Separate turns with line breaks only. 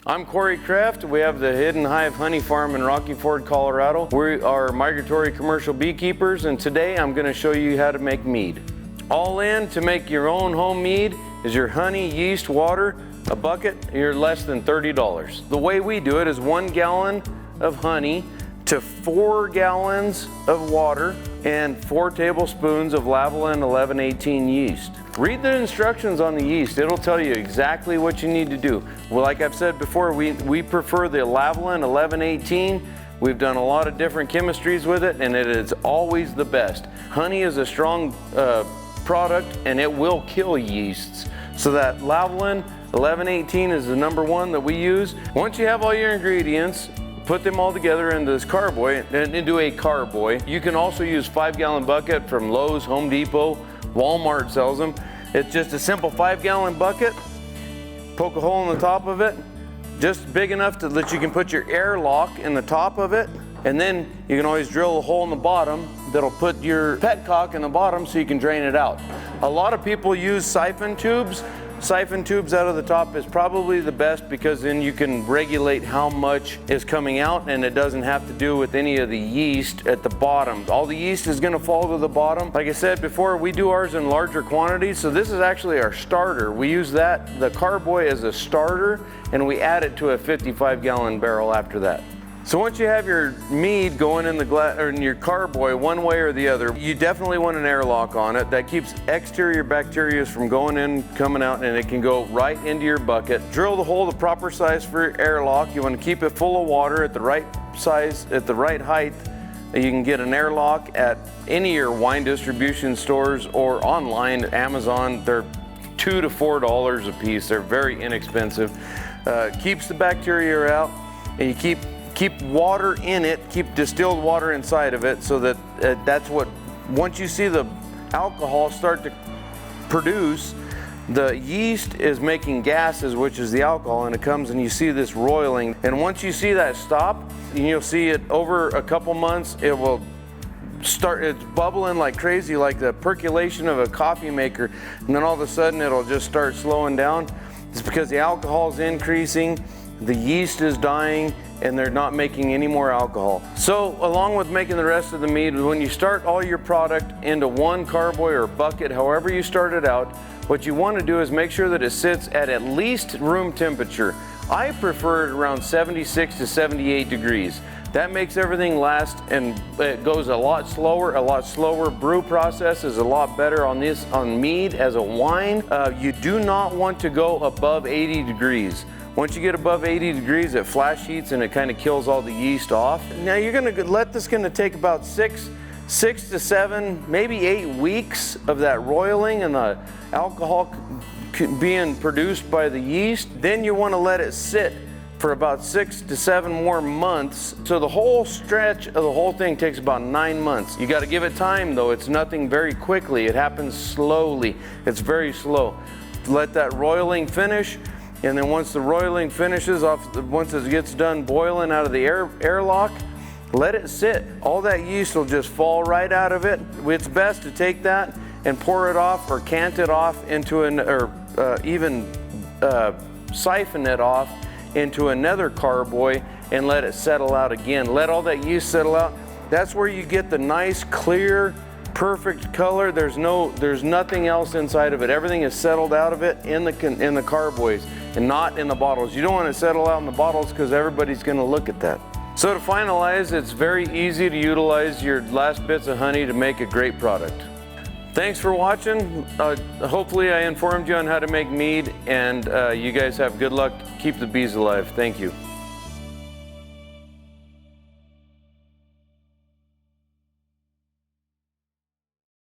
I'm Cory Kreft. We have the Hidden Hive Honey Farm in Rocky Ford, Colorado. We are migratory commercial beekeepers, and today I'm going to show you how to make mead. All in to make your own home mead is your honey, yeast, water, a bucket. You're less than $30. The way we do it is 1 gallon of honey to 4 gallons of water and 4 tablespoons of Lalvin EC1118 yeast. Read the instructions on the yeast. It'll tell you exactly what you need to do. Well, like I've said before, we prefer the Lalvin EC1118. We've done a lot of different chemistries with it, and it is always the best. Honey is a strong product, and it will kill yeasts. So that Lalvin EC1118 is the #1 that we use. Once you have all your ingredients, put them all together into this carboy, and into a carboy. You can also use 5-gallon bucket from Lowe's, Home Depot, Walmart sells them. It's just a simple 5-gallon bucket. Poke a hole in the top of it, just big enough that you can put your airlock in the top of it, and then you can always drill a hole in the bottom that'll put your petcock in the bottom so you can drain it out. A lot of people use siphon tubes. Siphon tubes out of the top is probably the best because then you can regulate how much is coming out, and it doesn't have to do with any of the yeast at the bottom. All the yeast is going to fall to the bottom. Like I said before, we do ours in larger quantities, so this is actually our starter. We use the carboy as a starter, and we add it to a 55-gallon barrel after that. So once you have your mead going in in your carboy one way or the other, you definitely want an airlock on it. That keeps exterior bacteria from going in, coming out, and it can go right into your bucket. Drill the hole the proper size for your airlock. You want to keep it full of water at the right size, at the right height. You can get an airlock at any of your wine distribution stores or online, Amazon. They're $2 to $4 a piece. They're very inexpensive. Keeps the bacteria out, and you keep water in it, keep distilled water inside of it, so that that's what, once you see the alcohol start to produce, the yeast is making gases, which is the alcohol, and it comes and you see this roiling. And once you see that stop, you'll see it over a couple months, it will start, it's bubbling like crazy, like the percolation of a coffee maker, and then all of a sudden it'll just start slowing down. It's because the alcohol is increasing, the yeast is dying, and they're not making any more alcohol. So along with making the rest of the mead, when you start all your product into one carboy or bucket, however you start it out, what you want to do is make sure that it sits at least room temperature. I prefer it around 76 to 78 degrees. That makes everything last, and it goes a lot slower. Brew process is a lot better on mead as a wine. You do not want to go above 80 degrees. Once you get above 80 degrees, it flash heats and it kind of kills all the yeast off. Now you're going to let this take about 6 to 7, maybe 8 weeks of that roiling and the alcohol being produced by the yeast. Then you want to let it sit for about 6 to 7 more months. So the whole stretch of the whole thing takes about 9 months. You got to give it time though. It's nothing very quickly. It happens slowly. It's very slow. Let that roiling finish. And then once the roiling finishes off, once it gets done boiling out of the airlock, let it sit. All that yeast will just fall right out of it. It's best to take that and pour it off or cant it off into even siphon it off into another carboy and let it settle out again. Let all that yeast settle out. That's where you get the nice, clear, perfect color. There's nothing else inside of it. Everything is settled out of it in the carboys and not in the bottles. You don't want to settle out in the bottles because everybody's going to look at that. So to finalize, it's very easy to utilize your last bits of honey to make a great product. Thanks for watching. Hopefully I informed you on how to make mead, and you guys have good luck. Keep the bees alive. Thank you.